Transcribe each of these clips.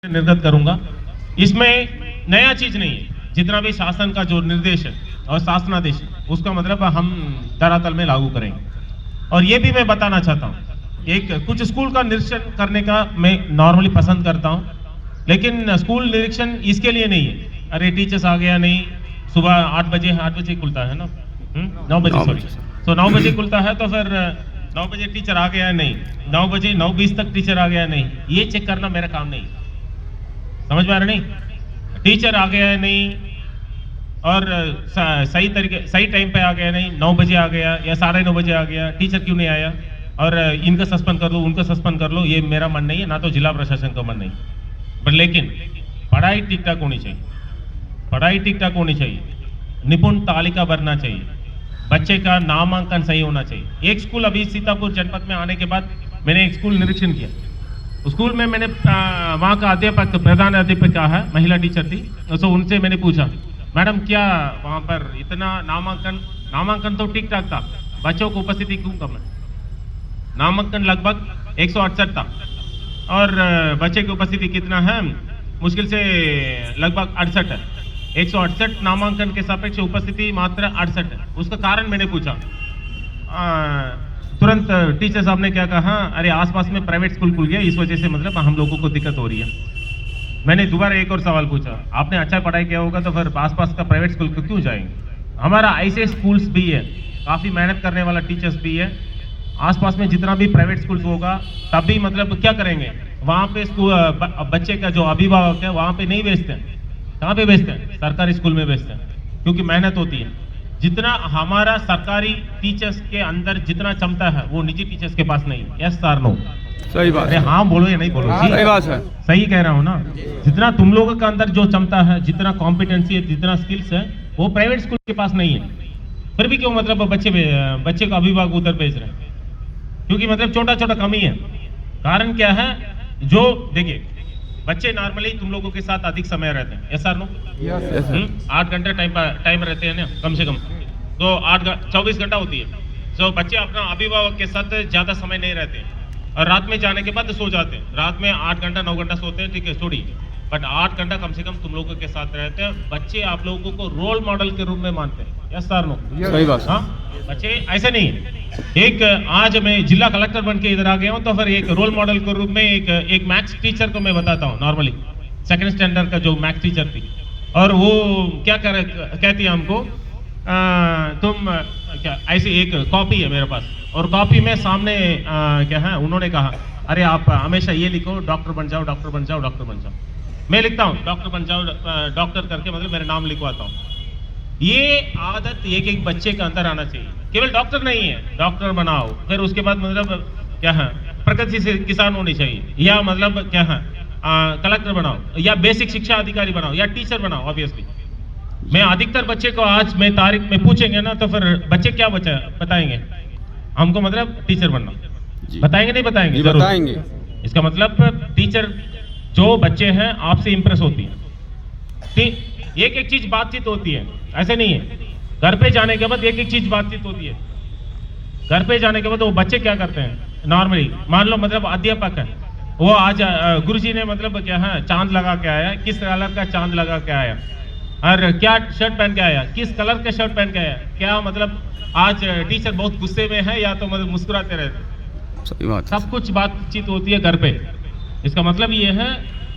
निर्गत करूंगा। इसमें नया चीज नहीं है, जितना भी शासन का जो निर्देश है और शासनादेश उसका मतलब हम धरातल में लागू करेंगे। और ये भी मैं बताना चाहता हूँ, एक कुछ स्कूल का निरीक्षण करने का मैं नॉर्मली पसंद करता हूँ, लेकिन स्कूल निरीक्षण इसके लिए नहीं है अरे टीचर्स आ गया नहीं, सुबह 8 बजे खुलता है ना, 9 बजे सॉरी, तो 9 बजे खुलता है तो फिर 9 बजे टीचर आ गया नहीं, 9 बजे 9:20 तक टीचर आ गया नहीं, ये चेक करना मेरा काम नहीं। समझ में आ रहा नहीं? टीचर आ गया नहीं और सही टाइम पे आ गया नहीं, 9 बजे आ गया या 9:30 बजे आ गया, टीचर क्यों नहीं आया और इनका सस्पेंड कर लो उनका सस्पेंड कर लो, ये मेरा मन नहीं है, ना तो जिला प्रशासन का मन नहीं। पर लेकिन पढ़ाई ठीक ठाक होनी चाहिए, पढ़ाई ठीक ठाक होनी चाहिए, निपुण तालिका बनना चाहिए, बच्चे का नामांकन सही होना चाहिए। एक स्कूल अभी सीतापुर जनपद में आने के बाद मैंने एक स्कूल निरीक्षण किया, स्कूल में मैंने वहाँ का अध्यापक प्रधान अध्यापिका है, महिला टीचर थी, तो उनसे मैंने पूछा मैडम क्या वहाँ पर इतना नामांकन तो ठीक ठाक था, बच्चों को उपस्थिति क्यों कम है? नामांकन लगभग 168 था और बच्चे की उपस्थिति कितना है? मुश्किल से लगभग 68 है। 168 नामांकन के सापेक्ष उपस्थिति मात्र 68 है। उसका कारण मैंने पूछा, तुरंत टीचर साहब ने क्या कहा, अरे आसपास में प्राइवेट स्कूल खुल गया, इस वजह से मतलब हम लोगों को दिक्कत हो रही है। मैंने दोबारा एक और सवाल पूछा, आपने अच्छा पढ़ाई किया होगा तो फिर आसपास का प्राइवेट स्कूल क्यों जाएंगे? हमारा ऐसे स्कूल्स भी है, काफ़ी मेहनत करने वाला टीचर्स भी है, आसपास में जितना भी प्राइवेट स्कूल्स होगा तब भी मतलब क्या करेंगे, वहाँ पे स्कूल बच्चे का जो अभिभावक है वहाँ पे नहीं भेजते हैं। कहाँ पे भेजते हैं? सरकारी स्कूल में भेजते हैं, क्योंकि मेहनत होती है। जितना हमारा सरकारी टीचर्स के अंदर जितना क्षमता है वो निजी टीचर्स के पास नहीं है। Yes sir no? सही बात। अरे हाँ बोलो या नहीं बोलो? सही बात है, सही कह रहा हूँ ना? जितना तुम लोगों के अंदर जो क्षमता है, जितना कॉम्पिटेंसी है, जितना स्किल्स है, वो प्राइवेट स्कूल के पास नहीं है। फिर भी क्यों मतलब बच्चे का अभिभावक उधर भेज रहे हैं? क्योंकि मतलब छोटा छोटा कमी है। कारण क्या है? जो देखिए बच्चे नॉर्मली तुम लोगों के साथ अधिक समय रहते हैं। Yes sir no? 8 घंटे टाइम रहते हैं ना कम से कम, तो 24 घंटा होती है। तो बच्चे अपना अभिभावक के साथ ज्यादा समय नहीं रहते हैं और रात में जाने के बाद सो जाते हैं। रात में 8 घंटा 9 घंटा सोते हैं, ठीक है छोड़ी, बट 8 घंटा कम से कम तुम लोगों के साथ रहते हैं। बच्चे आप लोगों को रोल मॉडल के रूप में मानते हैं। Yes sir no? सही बात। हाँ, बच्चे ऐसे नहीं है। एक आज मैं जिला कलेक्टर बन के इधर आ गया हूँ, तो फिर एक रोल मॉडल के रूप में एक मैथ्स टीचर को मैं बताता हूँ। नॉर्मली 2nd स्टैंडर्ड का जो मैथ्स टीचर थी, और वो क्या कहती है हमको, तुम क्या ऐसी एक कॉपी है मेरे पास, और कॉपी में सामने क्या है, उन्होंने कहा अरे आप हमेशा ये लिखो, डॉक्टर बन जाओ, डॉक्टर बन जाओ, डॉक्टर बन जाओ। मैं लिखता हूँ डॉक्टर बन जाओ, डॉक्टर करके मतलब मेरा नाम लिखवाता हूँ। ये आदत एक बच्चे के अंदर आना चाहिए। केवल डॉक्टर नहीं है, डॉक्टर बनाओ, फिर उसके बाद मतलब क्या है, प्रगतिशील किसान होनी चाहिए, या मतलब क्या है कलेक्टर बनाओ, या बेसिक शिक्षा अधिकारी बनाओ, या टीचर बनाओ। ऑब्वियसली मैं अधिकतर बच्चे को आज मैं तारीख में पूछेंगे ना, तो फिर बच्चे क्या बताएंगे हमको, मतलब टीचर बनना। बताएंगे नहीं बताएंगे? बताएंगे। इसका मतलब टीचर जो बच्चे हैं आपसे इंप्रेस होती है। ठीक, एक चीज बातचीत होती है, ऐसे नहीं है। घर पे जाने के बाद एक चीज बातचीत होती है। घर पे जाने के बाद वो बच्चे क्या करते हैं नॉर्मली, मान लो मतलब अध्यापक है, वो आज गुरुजी ने मतलब क्या है चांद लगा के आया, किस कलर का चांद लगा के आया, और क्या शर्ट पहन के आया, किस कलर का शर्ट पहन के आया, क्या मतलब आज टीचर बहुत गुस्से में है या तो मतलब मुस्कुराते रहते। सही बात। सब कुछ बातचीत होती है घर पे। इसका मतलब ये है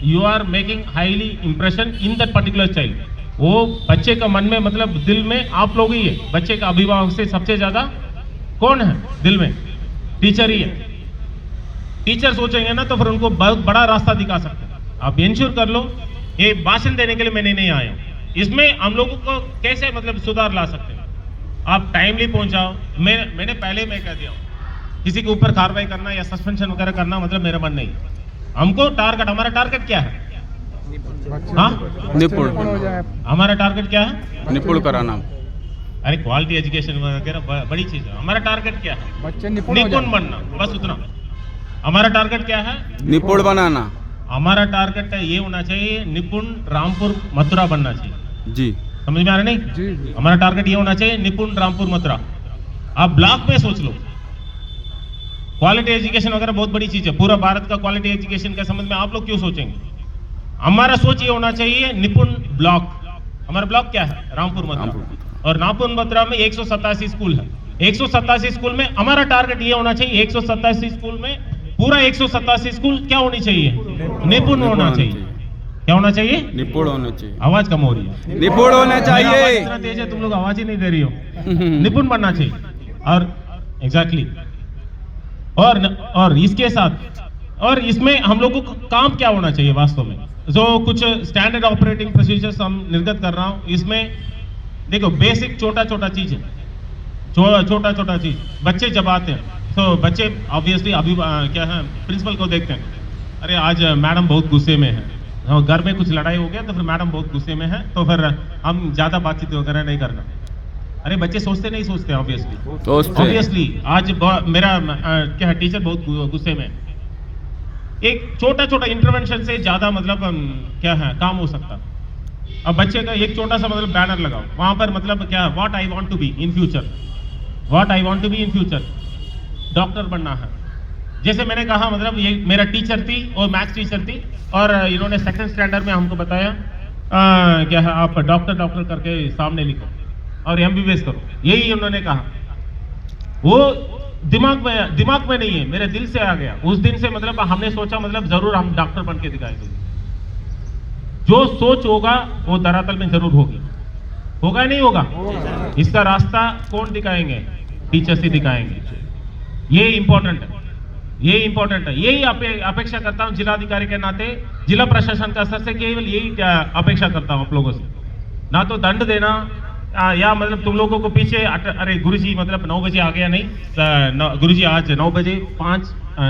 you are making highly impression in that particular child. वो बच्चे का मन में मतलब दिल में आप लोग ही है। बच्चे का अभिभावक से सबसे ज्यादा कौन है दिल में? टीचर ही है। टीचर सोचेंगे ना तो फिर उनको बहुत बड़ा रास्ता दिखा सकते हैं। आप इंश्योर कर लो, ये भाषण देने के लिए मैंने नहीं आया, इसमें हम लोगों को कैसे मतलब सुधार ला सकते हैं। आप टाइमली पहुंचाओ। मैंने पहले मैं कह दिया हूं, किसी के ऊपर कार्रवाई करना या सस्पेंशन वगैरह करना मतलब मेरा मन नहीं। हमको टारगेट, हमारा टारगेट क्या है? हाँ, निपुण। हमारा टारगेट क्या है? निपुण कराना। अरे क्वालिटी एजुकेशन वगैरह बड़ी चीज है। हमारा टारगेट क्या है? बच्चे निपुण बनना, बस उतना। हमारा टारगेट क्या है? निपुण बनाना। हमारा टारगेट ये होना चाहिए, निपुण रामपुर मथुरा बनना चाहिए। जी, समझ में आ रहा नहीं? जी। हमारा टारगेट ये होना चाहिए, निपुण रामपुर मथुरा। आप ब्लॉक में सोच लो, क्वालिटी एजुकेशन वगैरह बहुत बड़ी चीज है। पूरा भारत का क्वालिटी एजुकेशन के संबंध में आप लोग क्यों सोचेंगे? हमारा सोच ये होना चाहिए निपुण ब्लॉक। हमारा ब्लॉक क्या है? रामपुर मथुरा। रामपुर। और रामपुर मथुरा में 187 स्कूल है। 187 स्कूल में हमारा टारगेट ये होना चाहिए, 187 स्कूल में पूरा 187 स्कूल क्या होनी चाहिए? निपुण होना चाहिए। क्या होना चाहिए? निपुण होना चाहिए। आवाज कम हो रही है। निपुण होना मेरा आवाज चाहिए। इतना तेज है, तुम लोग आवाज ही नहीं दे रही हो। निपुण बनना चाहिए। और एग्जैक्टली और इसके साथ और इसमें हम लोगों को काम क्या होना चाहिए वास्तव में, जो कुछ स्टैंडर्ड ऑपरेटिंग प्रोसीजर्स हम निर्गत कर रहा हूं। इसमें देखो बेसिक छोटा छोटा चीज है, छोटा छोटा चीज। बच्चे जब आते हैं तो बच्चे ऑब्वियसली अभी क्या है, प्रिंसिपल को देखते हैं, अरे आज मैडम बहुत गुस्से में है, घर में कुछ लड़ाई हो गया तो फिर मैडम बहुत गुस्से में है, तो फिर हम ज्यादा बातचीत वगैरह नहीं करना। अरे बच्चे सोचते ऑब्वियसली आज मेरा क्या है, टीचर बहुत गुस्से में। एक छोटा छोटा इंटरवेंशन से ज्यादा मतलब क्या है काम हो सकता। अब बच्चे का एक छोटा सा मतलब बैनर लगाओ, वहां पर मतलब क्या, what I want to be in future, what I want to be in future, doctor बनना है। जैसे मैंने कहा मतलब ये मेरा टीचर थी और मैथ्स टीचर थी, और इन्होंने सेकंड स्टैंडर्ड में हमको बताया क्या है, आप डॉक्टर करके सामने लिखो और एमबीबीएस करो, यही उन्होंने कहा। वो दिमाग में नहीं है, मेरे दिल से आ गया। उस दिन से मतलब हमने सोचा मतलब जरूर हम डॉक्टर बन के दिखाएंगे। जो सोच होगा वो धरातल में जरूर होगी, होगा नहीं होगा? इसका रास्ता कौन दिखाएंगे? टीचर्स ही दिखाएंगे। ये इंपॉर्टेंट है, ये इंपॉर्टेंट है। यही अपेक्षा करता हूं जिलाधिकारी के नाते, जिला प्रशासन का स्तर से केवल यही अपेक्षा करता हूं आप लोगों से। ना तो दंड देना या मतलब तुम लोगों को पीछे अरे गुरुजी मतलब 9 बजे आ गया, नहीं गुरुजी आज 9 बजे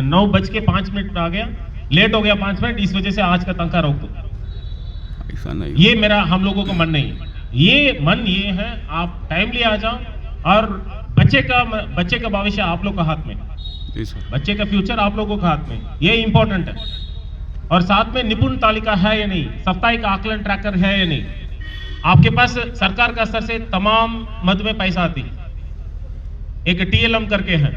9:05 आ गया, लेट हो गया 5 मिनट, इस वजह से आज का तनख्वाह रोक दो। ऐसा नहीं। ये मेरा हम लोगों को मन नहीं है। ये मन ये है आप टाइमली आ जाओ, और बच्चे का भविष्य आप लोग का हाथ में, बच्चे का फ्यूचर आप लोगों के हाथ में, ये इंपॉर्टेंट है। और साथ में निपुण तालिका है या नहीं, साप्ताहिक आकलन ट्रैकर है या नहीं, आपके पास सरकार का स्तर से तमाम मद में पैसा आती है। एक टीएलएम करके है,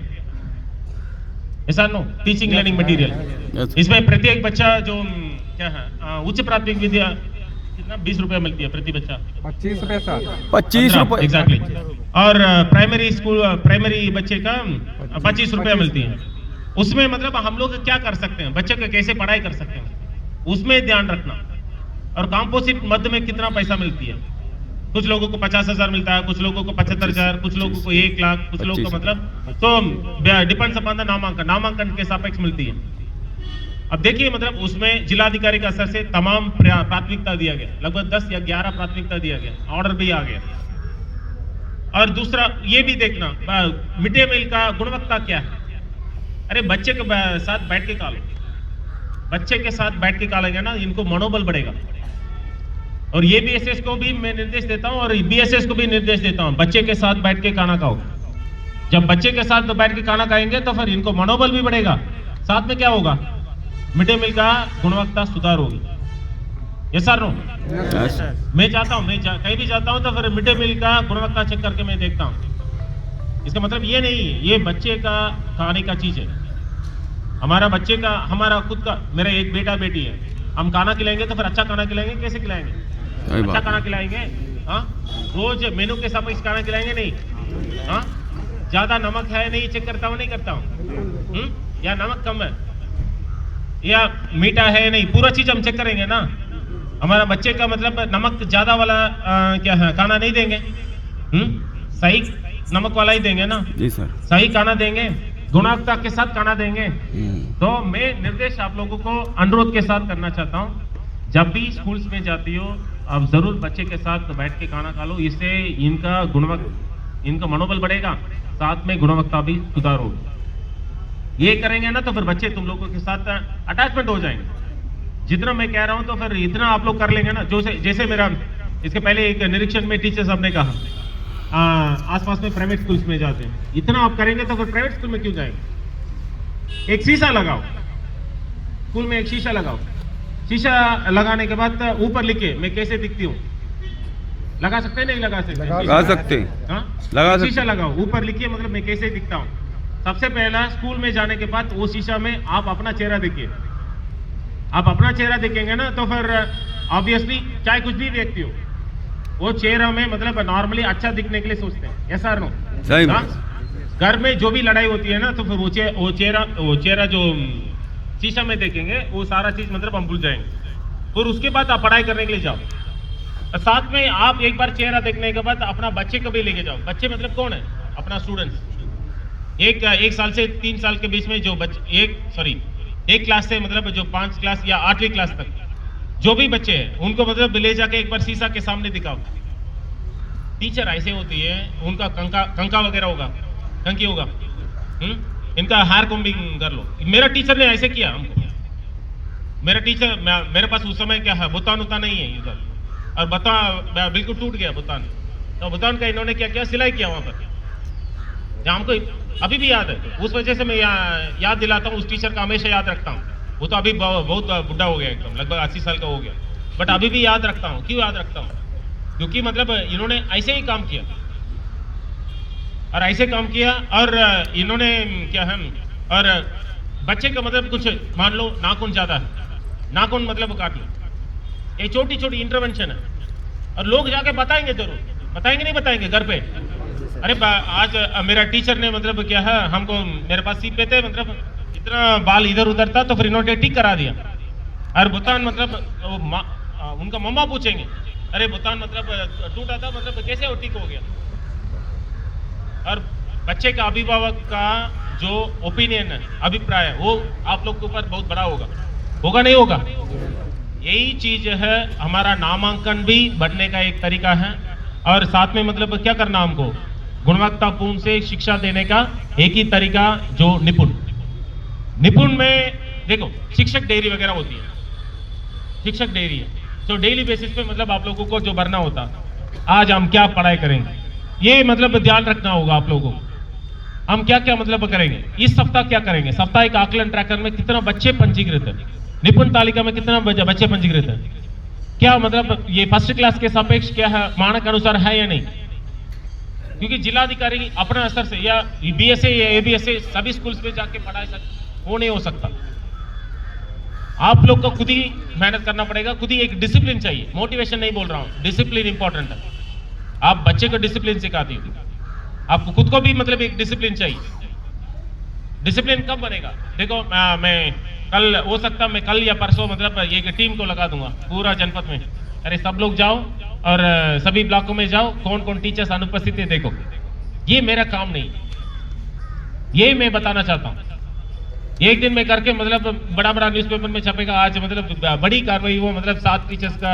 ऐसा नो, टीचिंग लर्निंग मटेरियल। इसमें प्रत्येक बच्चा जो क्या है उच्च प्राथमिक विद्या कितना 20 रुपया मिलती है प्रति बच्चा, 25 रुपए सर, 25 रुपए एग्जैक्टली। और प्राइमरी स्कूल प्राइमरी बच्चे का 25 रुपया मिलती है। उसमें मतलब हम लोग क्या कर सकते हैं, बच्चे को कैसे पढ़ाई कर सकते हैं, उसमें ध्यान रखना। और कंपोजिट मध्य में कितना पैसा मिलती है, कुछ लोगों को 50,000 मिलता है, कुछ लोगों को 75,000, कुछ लोगों को 1 लाख, कुछ लोगों को मतलब तो डिपेंड्स अपॉन द नामांकन के सापेक्ष मिलती है। अब देखिए मतलब उसमें जिलाधिकारी का स्तर से तमाम प्राथमिकता दिया गया, लगभग 10 या 11 प्राथमिकता दिया गया, ऑर्डर भी आ गया। और दूसरा ये भी देखना मिड डे मील का गुणवत्ता क्या है। अरे बच्चे के साथ बैठ के खा लो, बच्चे के साथ बैठ के खा लेंगे ना, इनको मनोबल बढ़ेगा। और ये बीएसएस को भी मैं निर्देश देता हूं और बीएसएस को भी निर्देश देता हूं, बच्चे के साथ बैठ के खाना खाओ। जब बच्चे के साथ बैठ के खाना खाएंगे तो फिर इनको मनोबल भी बढ़ेगा, साथ में क्या होगा, मिड डे मील का गुणवत्ता सुधार होगी। ये सर नो, मैं चाहता हूं, मैं कहीं भी जाता हूं तो फिर मिड डे मील का गुणवत्ता चेक करके मैं देखता हूं। इसका मतलब ये नहीं है ये बच्चे का खाने का चीज है, हमारा बच्चे का, हमारा खुद का। मेरा एक बेटा बेटी है, हम खाना खिलाएंगे तो फिर अच्छा खाना खिलाएंगे, कैसे खिलाएंगे, अच्छा खाना खिलाएंगे। हाँ, रोज मेनू के सापेक्ष खाना खिलाएंगे नहीं। हाँ, ज्यादा नमक है नहीं चेक करता हूँ, नहीं करता हूँ, या नमक कम है या मीठा है नहीं, पूरा चीज हम चेक करेंगे ना। हमारा बच्चे का मतलब नमक ज्यादा वाला क्या है खाना नहीं देंगे, सही नमक वाला ही देंगे ना जी सर, सही खाना देंगे, गुणवत्ता के साथ खाना देंगे। तो मैं निर्देश आप लोगों को अनुरोध के साथ करना चाहता हूँ, जब भी स्कूल्स में जाती हो आप जरूर बच्चे के साथ बैठ के खाना खा लो, इससे इनका मनोबल बढ़ेगा, साथ में गुणवत्ता भी सुधार होगी। ये करेंगे ना तो फिर बच्चे तुम लोगों के साथ अटैचमेंट हो जाएंगे। जितना मैं कह रहा हूं तो फिर इतना आप लोग कर लेंगे ना। जो जैसे मेरा इसके पहले एक निरीक्षण में टीचर साहब ने कहा आसपास में प्राइवेट स्कूल्स में जाते हैं, इतना आप करेंगे तो फिर प्राइवेट स्कूल में क्यों जाएंगे। एक शीशा लगाओ, स्कूल में एक शीशा लगाओ, शीशा लगाने के बाद ऊपर लिखे मैं कैसे दिखती हूँ, लगा सकते हैं नहीं लगा सकते, लगा सकते, लगा शीशा लगाओ, ऊपर लिखिए मतलब मैं कैसे दिखता हूँ। सबसे पहला स्कूल में जाने के बाद वो शीशा में आप अपना चेहरा देखिए, आप अपना चेहरा देखेंगे ना तो फिर ऑब्वियसली चाहे कुछ भी व्यक्ति हो, वो चेहरा में मतलब नॉर्मली अच्छा दिखने के लिए सोचते हैं, ऐसा नो? सही हाँ? बात। घर में जो भी लड़ाई होती है ना तो फिर वो चेहरा जो शीशा में देखेंगे वो सारा चीज मतलब हम भूल जाएंगे। फिर उसके बाद आप पढ़ाई करने के लिए जाओ, और साथ में आप एक बार चेहरा देखने के बाद अपना बच्चे को भी लेके जाओ। बच्चे मतलब कौन है? अपना स्टूडेंट्स। एक साल से 3 साल के बीच में जो बच्चे एक क्लास से मतलब जो 5 क्लास या 8वीं क्लास तक जो भी बच्चे हैं उनको मतलब ले जाके एक बार शीशा के सामने दिखाओ। टीचर ऐसे होती है, उनका कंका वगैरह होगा, कंकी होगा, इनका हेयर कॉम्बिंग कर लो। मेरा टीचर ने ऐसे किया हमको। मेरा टीचर मेरे पास उस समय क्या है, बुतान उता नहीं है इधर, और बता बिल्कुल टूट गया बुतान। तो बुतान का इन्होंने क्या किया, सिलाई किया वहां पर, जहाँ हमको अभी भी याद है। उस वजह से मैं याद दिलाता हूँ, उस टीचर का हमेशा याद रखता हूँ। वो तो अभी बहुत बुढ़ा हो गया, एकदम लगभग 80 साल का हो गया, बट अभी भी याद रखता हूँ। क्यों याद रखता हूँ? क्योंकि मतलब इन्होंने ऐसे ही काम किया, और ऐसे काम किया, और इन्होंने क्या है, और बच्चे का मतलब कुछ मान लो नाखून ज्यादा है, नाखून मतलब काट लो, ये छोटी छोटी इंटरवेंशन है, और लोग जाके बताएंगे, जरूर बताएंगे, नहीं बताएंगे घर पे? अरे आज मेरा टीचर ने मतलब क्या है, हमको मेरे पास सीख पे थे, मतलब इतना बाल इधर उधर था, तो फिर इन्होंने ठीक करा दिया। और बुतान मतलब उनका मम्मा पूछेंगे, अरे बुतान मतलब टूटा था, मतलब कैसे वो ठीक हो गया? और बच्चे का अभिभावक का जो ओपिनियन है, अभिप्राय है, वो आप लोग के ऊपर बहुत बड़ा होगा नहीं होगा? यही चीज है, हमारा नामांकन भी बढ़ने का एक तरीका है। और साथ में मतलब क्या करना, हमको गुणवत्तापूर्ण से शिक्षा देने का एक ही तरीका, जो निपुण में देखो, शिक्षक डेयरी वगैरह होती है, शिक्षक डेयरी है, तो डेली बेसिस पे मतलब आप लोगों को जो भरना होता, आज हम क्या पढ़ाई करेंगे, ये मतलब ध्यान रखना होगा आप लोगों को। हम क्या क्या मतलब करेंगे, इस सप्ताह क्या करेंगे, साप्ताहिक आकलन ट्रैकर में कितना बच्चे पंजीकृत है, निपुण तालिका में कितना बच्चे पंजीकृत है, क्या मतलब ये फर्स्ट क्लास के सापेक्ष क्या है, मानक अनुसार है या नहीं? क्योंकि जिलाधिकारी अपने स्तर से या बीएसए या एबीएसए सभी स्कूल्स में जाके पढ़ाई वो नहीं हो सकता। आप लोग को खुद ही मेहनत करना पड़ेगा, खुद ही एक डिसिप्लिन चाहिए। मोटिवेशन नहीं बोल रहा हूं, डिसिप्लिन इंपॉर्टेंट है। आप बच्चे को डिसिप्लिन सिखाती हो, आपको खुद को भी मतलब एक डिसिप्लिन चाहिए। डिसिप्लिन कब बनेगा? देखो मैं कल हो सकता, मैं कल या परसों मतलब एक टीम को लगा दूंगा पूरा जनपद में, अरे सब लोग जाओ और सभी ब्लॉकों में जाओ, कौन कौन टीचर्स अनुपस्थित है देखो। ये मेरा काम नहीं, ये मैं बताना चाहता हूं। एक दिन में करके मतलब बड़ा बड़ा न्यूज़पेपर में छपेगा, आज मतलब बड़ी कार्रवाई वो मतलब 7 टीचर्स का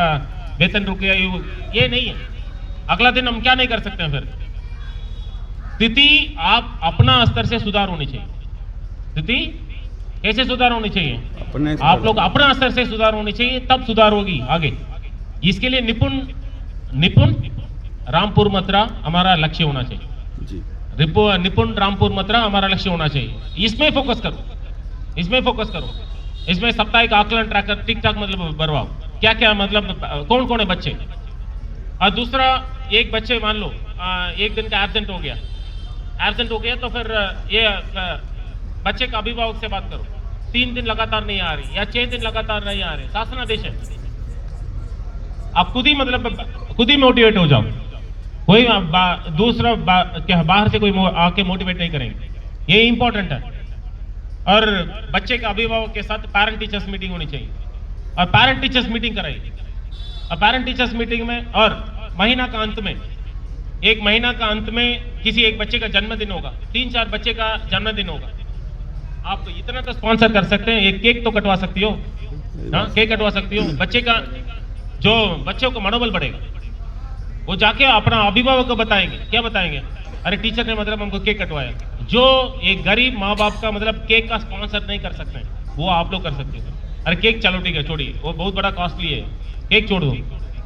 वेतन रुक गया, ये नहीं है। अगला दिन हम क्या नहीं कर सकते हैं? फिर स्थिति आप अपना स्तर से सुधार होनी चाहिए। स्थिति कैसे सुधार होनी चाहिए? आप लोग अपना स्तर से सुधार होनी चाहिए, तब सुधार होगी आगे। इसके लिए निपुण रामपुर मथुरा हमारा लक्ष्य होना चाहिए जी। निपुण रामपुर मथुरा हमारा लक्ष्य होना चाहिए। इसमें फोकस करो, इसमें साप्ताहिक आकलन ट्रैकर ठीक ठाक मतलब भरवाओ, क्या क्या मतलब कौन कौन है बच्चे। और दूसरा, एक बच्चे मान लो एक दिन का एब्सेंट हो गया, तो फिर ये बच्चे का अभिभावक से बात करो, 3 दिन लगातार नहीं आ रही या 6 दिन लगातार नहीं आ रहे, शासनादेश है। आप खुद ही मोटिवेट हो जाओ, कोई दूसरा क्या बाहर से कोई आके मोटिवेट नहीं करेंगे, ये इंपॉर्टेंट है। और बच्चे के अभिभावक के साथ पेरेंट टीचर्स मीटिंग होनी चाहिए, और पेरेंट टीचर्स मीटिंग कराइए। और पेरेंट टीचर्स मीटिंग में, और महीना का अंत में, एक महीना का अंत में किसी एक बच्चे का जन्मदिन होगा, 3-4 बच्चे का जन्मदिन होगा, आप इतना तो स्पॉन्सर कर सकते हैं, एक केक तो कटवा सकती हो, हाँ केक कटवा सकती हो। बच्चे का जो बच्चों का मनोबल बढ़ेगा, वो जाके अपना अभिभावक को बताएंगे, क्या बताएंगे, अरे टीचर ने मतलब हमको केक कटवाया। जो एक गरीब माँ बाप का मतलब केक का स्पॉन्सर नहीं कर सकते हैं, वो आप लोग कर सकते हो। अरे केक चलो ठीक है छोड़िए, वो बहुत बड़ा कॉस्टली है, केक छोड़ दो,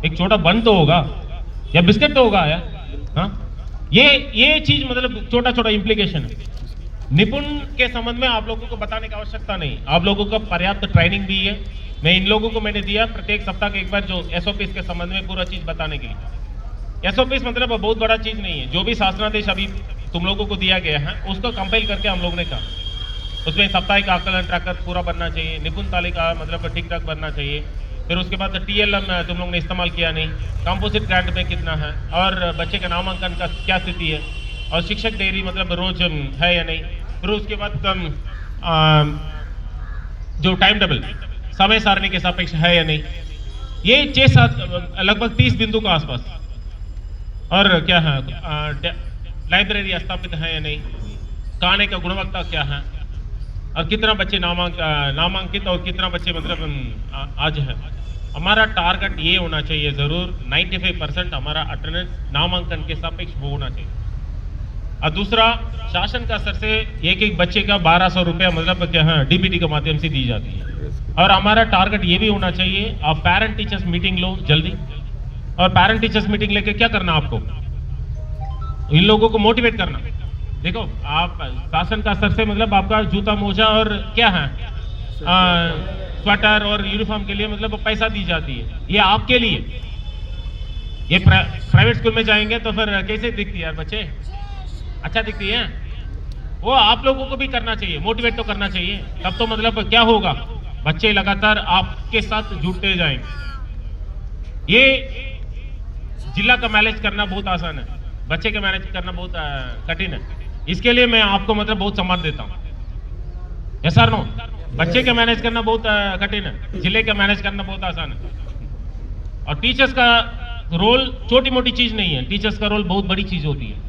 एक छोटा बन तो होगा या बिस्किट तो होगा यार, हाँ ये चीज मतलब छोटा छोटा इंप्लीकेशन है। निपुण के संबंध में आप लोगों को बताने की आवश्यकता नहीं, आप लोगों को पर्याप्त ट्रेनिंग भी है। मैं इन लोगों को मैंने दिया प्रत्येक सप्ताह के एक बार जो एसओपीस के संबंध में पूरा चीज बताने के लिए। एसओपीस मतलब बहुत बड़ा चीज नहीं है, जो भी शासनादेश अभी तुम लोगों को दिया गया है उसको कंपाइल करके हम लोगों ने कहा उसमें साप्ताहिक आकलन ट्रैकर पूरा बनना चाहिए, निपुण तालिका मतलब ठीक ठाक बनना चाहिए। फिर उसके बाद TLM तुम लोग ने इस्तेमाल किया नहीं, कंपोजिट ग्रांट में कितना है और बच्चे का नामांकन का क्या स्थिति है, और शिक्षक डेयरी मतलब रोज है या नहीं। फिर उसके बाद जो टाइम टेबल समय सारणी के सापेक्ष है या नहीं। ये 6-7 लगभग 30 बिंदु के आसपास। और क्या है, लाइब्रेरी स्थापित है या नहीं, खाने का गुणवत्ता क्या है, और कितना बच्चे नामांकित और कितना बच्चे मतलब आज है। हमारा टारगेट ये होना चाहिए जरूर 95% हमारा अटेंडेंस नामांकन के सापेक्ष वो होना चाहिए। और दूसरा, शासन का स्तर से एक बच्चे का 1200 रुपया मतलब क्या है DBT के माध्यम से दी जाती है। और हमारा टारगेट ये भी होना चाहिए, आप पेरेंट टीचर्स मीटिंग लो जल्दी, और पेरेंट टीचर्स मीटिंग लेके क्या करना आपको, इन लोगों को मोटिवेट करना। देखो आप शासन का स्तर से मतलब आपका जूता मोजा और क्या है स्वेटर और यूनिफॉर्म के लिए मतलब पैसा दी जाती है, ये आपके लिए। ये प्राइवेट स्कूल में जाएंगे तो फिर कैसे दिखती है यार बच्चे, अच्छा दिखती है। वो आप लोगों को भी करना चाहिए, मोटिवेट तो करना चाहिए, तब तो मतलब क्या होगा, बच्चे लगातार आपके साथ जुड़ते जाएंगे। ये जिला का मैनेज करना बहुत आसान है, बच्चे का मैनेज करना बहुत कठिन है। इसके लिए मैं आपको मतलब बहुत सम्मान देता हूँ। यस और नो? बच्चे का मैनेज करना बहुत कठिन है, जिले का मैनेज करना बहुत आसान है। और टीचर्स का रोल छोटी मोटी चीज नहीं है, टीचर्स का रोल बहुत बड़ी चीज होती है।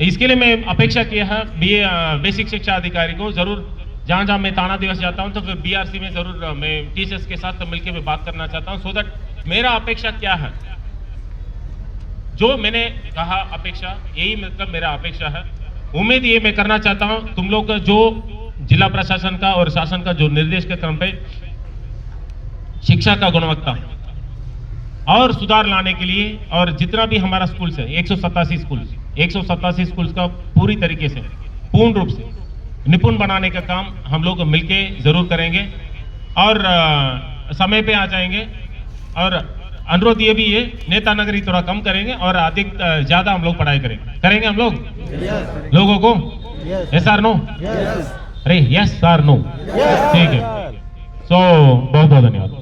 इसके लिए मैं अपेक्षा किया है बेसिक शिक्षा अधिकारी को, जरूर जहां जहां मैं थाना दिवस जाता हूं तो फिर BRC में जरूर मैं टीचर्स के साथ मिलकर मैं बात करना चाहता हूं, सो दैट मेरा अपेक्षा क्या है, जो मैंने कहा अपेक्षा, यही मतलब मेरा अपेक्षा है। उम्मीद ये मैं करना चाहता हूं तुम लोग का जो जिला प्रशासन का और शासन का जो निर्देश के क्रम पे शिक्षा का गुणवत्ता और सुधार लाने के लिए, और जितना भी हमारा स्कूल है 187 स्कूल्स का पूरी तरीके से पूर्ण रूप से निपुण बनाने का काम हम लोग मिलके जरूर करेंगे, और समय पे आ जाएंगे। और अनुरोध ये भी है, नेता नगरी थोड़ा कम करेंगे और अधिक ज्यादा हम लोग पढ़ाई करेंगे हम लोग लोगों को। यस और नो? अरे यस और नो? ठीक है। सो बहुत बहुत धन्यवाद।